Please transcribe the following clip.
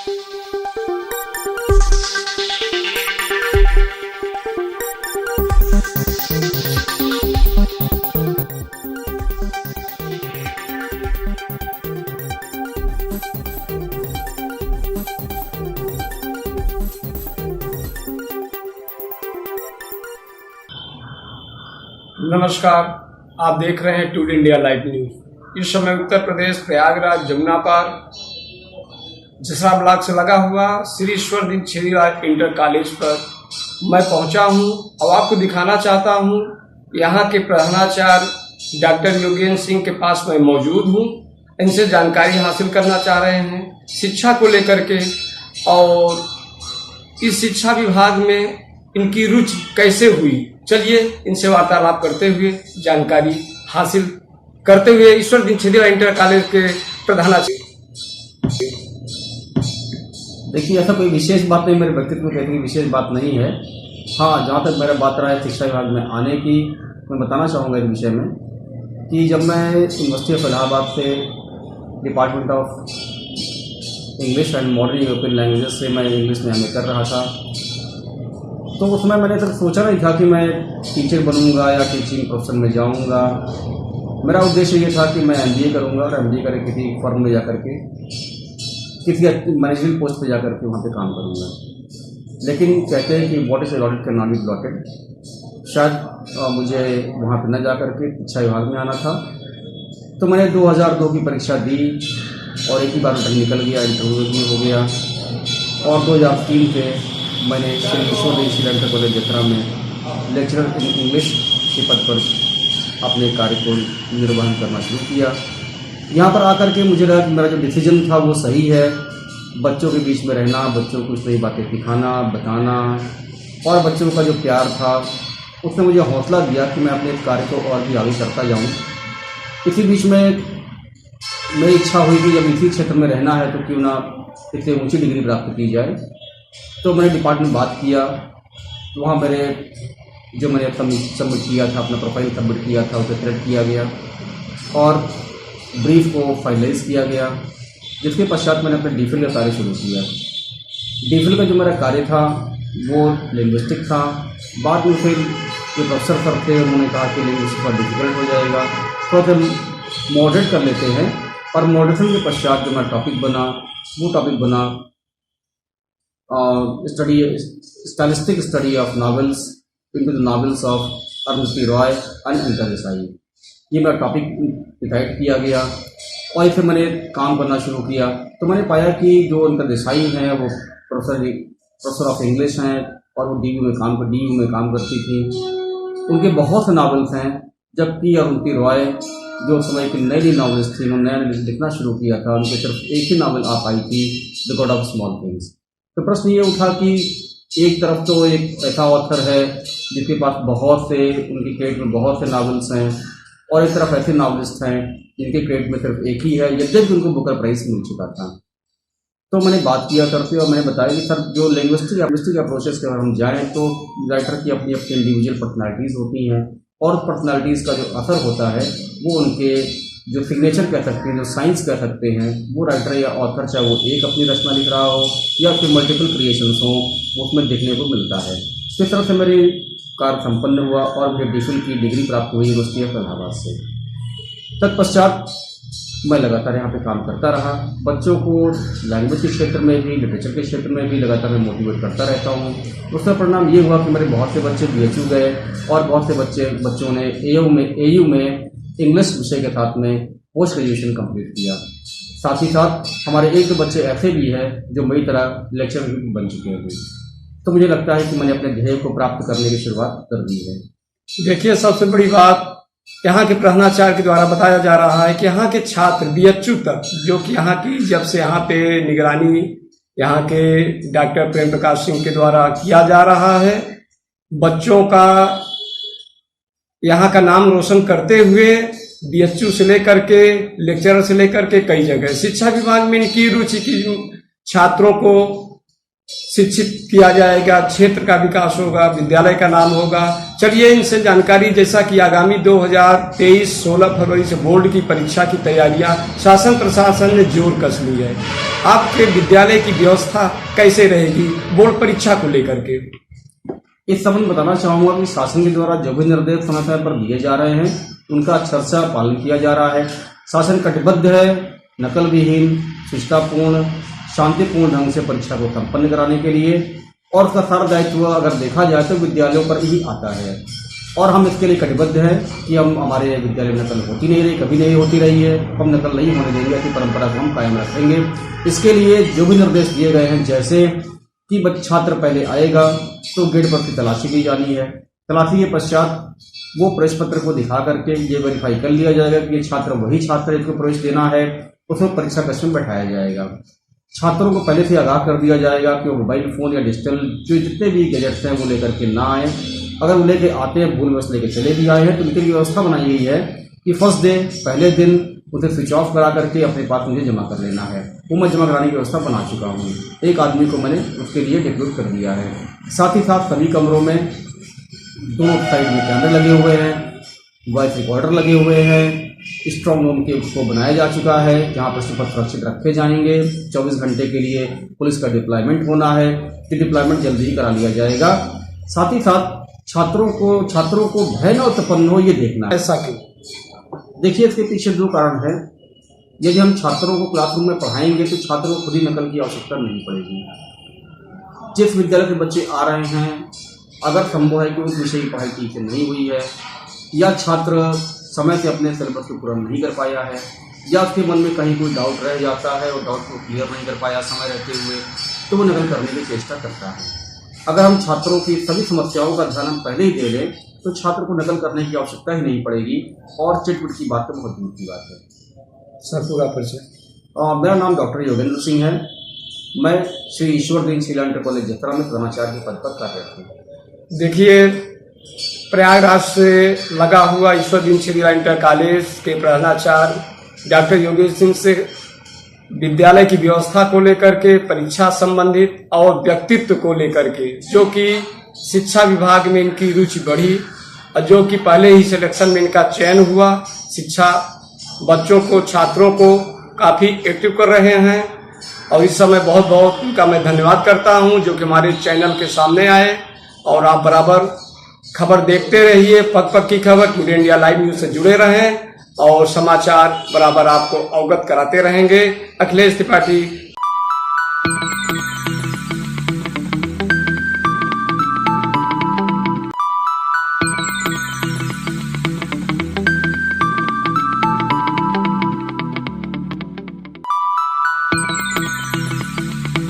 नमस्कार, आप देख रहे हैं टूडे इंडिया लाइव न्यूज। इस समय उत्तर प्रदेश प्रयागराज जमुना पार जसरा ब्लॉक से लगा हुआ श्री ईश्वर दीन छेदीलाल इंटर कॉलेज पर मैं पहुंचा हूं और आपको दिखाना चाहता हूं। यहां के प्रधानाचार्य डॉक्टर योगेंद्र सिंह के पास मैं मौजूद हूं। इनसे जानकारी हासिल करना चाह रहे हैं शिक्षा को लेकर के, और इस शिक्षा विभाग में इनकी रुचि कैसे हुई। चलिए इनसे वार्तालाप करते हुए जानकारी हासिल करते हुए ईश्वर दीन छेदीलाल इंटर कॉलेज के प्रधानाचार्य। देखिए, ऐसा कोई विशेष बात नहीं, मेरे व्यक्तित्व में कहने की विशेष बात नहीं है। हाँ, जहाँ तक मेरा बात रहा है शिक्षा विभाग में आने की, मैं बताना चाहूँगा इस विषय में कि जब मैं यूनिवर्सिटी ऑफ इलाहाबाद से department of English and modern European languages से मैं इंग्लिश में एमए कर रहा था, तो उस समय मैंने तक सोचा नहीं था कि मैं टीचर बनूंगा या टीचिंग प्रोफेशन में जाऊंगा। मेरा उद्देश्य ये था कि मैं एमबीए करूंगा और एमबीए करके किसी फर्म में जाकर के किसी मैनेजमेंट पोस्ट पे जाकर के वहाँ पे काम करूंगा। लेकिन कहते हैं कि what is allotted can not be blotted. शायद मुझे वहाँ पे न जा करके शिक्षा विभाग में आना था, तो मैंने 2002 की परीक्षा दी और एक ही बार रिटर्न निकल गया, इंटरव्यू भी हो गया। और 2003 से मैंने श्री ईश्वर दीन इंटर कॉलेज जसरा में लेक्चरर इन इंग्लिश के पद पर अपने कार्य को निर्वहन करना शुरू किया। यहाँ पर आकर के मुझे लगा कि मेरा जो डिसीजन था वो सही है। बच्चों के बीच में रहना, बच्चों को सही बातें सिखाना, बताना, और बच्चों का जो प्यार था उसने मुझे हौसला दिया कि मैं अपने कार्य को और भी आगे करता जाऊँ। इसी बीच में मेरी इच्छा हुई कि जब इसी क्षेत्र में रहना है तो क्यों ना इससे ऊँची डिग्री प्राप्त की जाए। तो मैंने डिपार्टमेंट में बात किया, तो वहाँ मैंने सबमिट किया था, अपना प्रोफाइल सबमिट किया था, उसे सेलेक्ट किया गया और ब्रीफ को फाइनलाइज किया गया, जिसके पश्चात मैंने अपने डीफिल का कार्य शुरू किया। डीफिल का जो मेरा कार्य था वो लिंग्विस्टिक था। बाद में फिर जो प्रोफेसर सर थे उन्होंने कहा कि लिंग्विस्टिक थोड़ा डिफिकल्ट हो जाएगा, तो हम मॉडरेट कर लेते हैं। और मॉडरेशन के पश्चात जो मेरा टॉपिक बना वो टॉपिक बना stylistic study of novels into the novels of Ernest P Roy and एंकर देसाई। ये मेरा टॉपिक डिसाइड किया गया और फिर मैंने काम करना शुरू किया। तो मैंने पाया कि जो एंकर देसाई हैं वो प्रोफेसर ऑफ इंग्लिश हैं और वो डीयू में काम करती थी। उनके बहुत से नॉवेल्स हैं, जबकि अरुंधति रॉय जो समय की नई नॉवेल्स थी, उन्होंने नया लिखना शुरू किया था, उनके सिर्फ एक ही नॉवेल आ पाई थी, the God of small things. तो प्रश्न ये उठा कि एक तरफ तो एक ऐसा ऑथर है जिसके पास बहुत से, उनकी क्रेडिट में बहुत से नॉवेल्स हैं, और एक तरफ ऐसे नॉवेलिस्ट हैं जिनके क्रेडिट में सिर्फ एक ही है, यद्यपि उनको बुकर प्राइज मिल चुका था। तो मैंने बात किया सर से और मैंने बताया कि सर जो लिंग्विस्टिक अप्रोचेस के अगर हम जाएँ तो राइटर की अपनी अपनी इंडिविजुअल पर्सनैलिटीज़ होती हैं, और पर्सनैलिटीज़ का जो असर होता है वो उनके जो सिग्नेचर कह सकते हैं, जो साइंस कह सकते हैं, वो राइटर या ऑथर चाहे वो एक अपनी रचना लिख रहा हो या फिर मल्टीपल क्रिएशंस हो, उसमें देखने को मिलता है। इस तरह से मेरी कार्य संपन्न हुआ और मुझे डीफिल की डिग्री प्राप्त हुई यूनिवर्सिटी ऑफ इलाहाबाद से। तत्पश्चात मैं लगातार यहाँ पे काम करता रहा। बच्चों को लैंग्वेज के क्षेत्र में भी, लिटरेचर के क्षेत्र में भी लगातार मैं मोटिवेट करता रहता हूँ। उसका परिणाम ये हुआ कि मेरे बहुत से बच्चे BHU गए और बहुत से बच्चों ने AU में इंग्लिश विषय के साथ में पोस्ट ग्रेजुएशन कंप्लीट किया। साथ ही साथ हमारे एक दो बच्चे ऐसे भी हैं जो मेरी तरह लेक्चर बन चुके हैं। तो मुझे लगता है कि मैंने अपने ध्येय को प्राप्त करने की शुरुआत कर दी है। देखिए, सबसे बड़ी बात यहाँ के प्रधानाचार्य के द्वारा बताया जा रहा है कि यहाँ के छात्र BHU तक, जो कि यहाँ की जब से यहाँ पे निगरानी यहाँ के डॉक्टर प्रेम प्रकाश सिंह के द्वारा किया जा रहा है, बच्चों का यहाँ का नाम रोशन करते हुए BHU से लेकर के लेक्चरर से लेकर के कई जगह शिक्षा विभाग में इनकी रुचि की छात्रों को शिक्षित किया जाएगा, क्षेत्र का विकास होगा, विद्यालय का नाम होगा। चलिए इनसे जानकारी, जैसा कि आगामी 2023 16 फरवरी से बोर्ड की परीक्षा की तैयारियां शासन प्रशासन ने जोर कस ली है। आपके विद्यालय की व्यवस्था कैसे रहेगी बोर्ड परीक्षा को लेकर के? इस संबंध में बताना चाहूंगा कि शासन के द्वारा जो भी निर्देश समय समय पर दिए जा रहे हैं उनका अक्षरशः पालन किया जा रहा है। शासन कटिबद्ध है नकल विहीन, शिष्टापूर्ण, शांतिपूर्ण ढंग से परीक्षा को संपन्न कराने के लिए, और उसका सारा दायित्व अगर देखा जाए तो विद्यालयों पर ही आता है। और हम इसके लिए कटिबद्ध हैं कि हम हमारे विद्यालय में नकल होती नहीं रही, कभी नहीं होती रही है, हम नकल नहीं होने देंगे, ऐसी परंपरा को हम कायम रखेंगे। इसके लिए जो भी निर्देश दिए गए हैं, जैसे कि छात्र पहले आएगा तो गेट पर की तलाशी ली जानी है, तलाशी के पश्चात वो प्रवेश पत्र को दिखा करके ये वेरीफाई कर लिया जाएगा कि ये छात्र वही छात्र है जिसको प्रवेश देना है, उसमें परीक्षा कक्ष में बैठाया जाएगा। छात्रों को पहले से आगाह कर दिया जाएगा कि वो मोबाइल फोन या डिजिटल जो जितने भी गैजेट्स हैं वो लेकर के ना आए। अगर वो लेके आते हैं, भूलवश लेके चले भी आए हैं, तो उनके लिए व्यवस्था बनाई गई है कि फर्स्ट डे पहले दिन उसे स्विच ऑफ करा करके अपने पास मुझे जमा कर लेना है। वो मैं जमा कराने की व्यवस्था बना चुका हूँ। एक आदमी को मैंने उसके लिए डिप्यूट कर दिया है। साथ ही साथ सभी कमरों में दोनों साइड में कैमरे लगे हुए हैं, वॉइस रिकॉर्डर लगे हुए हैं, स्ट्रॉन्ग रूम के उसको बनाया जा चुका है जहाँ पर सुरक्षित रखे जाएंगे। 24 घंटे के लिए पुलिस का डिप्लॉयमेंट होना है, कि डिप्लॉयमेंट जल्दी ही करा लिया जाएगा। साथ ही साथ छात्रों को भय न उत्पन्न हो, ये देखना है। ऐसा क्यों? देखिए, इसके पीछे दो कारण है। यदि हम छात्रों को क्लासरूम में पढ़ाएंगे तो छात्रों को खुद ही नकल की आवश्यकता नहीं पड़ेगी। जिस विद्यालय के बच्चे आ रहे हैं, अगर संभव है कि उस विषय की पढ़ाई ठीक से नहीं हुई है, या छात्र समय से अपने सिलेबस को पूरा नहीं कर पाया है, या उसके मन में कहीं कोई डाउट रह जाता है और डाउट को क्लियर नहीं कर पाया समय रहते हुए, तो वो नकल करने की चेष्टा करता है। अगर हम छात्रों की सभी समस्याओं का ध्यान हम पहले ही दे लें तो छात्र को नकल करने की आवश्यकता ही नहीं पड़ेगी, और चिटपुट की बात तो बहुत दूर की बात है। सर, पूरा परिचय। मेरा नाम डॉक्टर योगेंद्र सिंह है। मैं श्री ईश्वर दीन शिला इंटर कॉलेज जसरा में प्रधानाचार्य के पद पर कार्यरत हूँ। देखिए, प्रयागराज से लगा हुआ ईश्वर दीन शिला इंटर कॉलेज के प्रधानाचार्य डॉक्टर योगेंद्र सिंह से विद्यालय की व्यवस्था को लेकर के, परीक्षा संबंधित और व्यक्तित्व को लेकर के, जो कि शिक्षा विभाग में इनकी रुचि बढ़ी और जो कि पहले ही सिलेक्शन में इनका चयन हुआ, शिक्षा बच्चों को, छात्रों को काफ़ी एक्टिव कर रहे हैं। और इस समय बहुत बहुत उनका मैं धन्यवाद करता हूं जो कि हमारे चैनल के सामने आए। और आप बराबर खबर देखते रहिए, पग पग की खबर, टुडे इंडिया लाइव न्यूज से जुड़े रहें और समाचार बराबर आपको अवगत कराते रहेंगे। अखिलेश त्रिपाठी,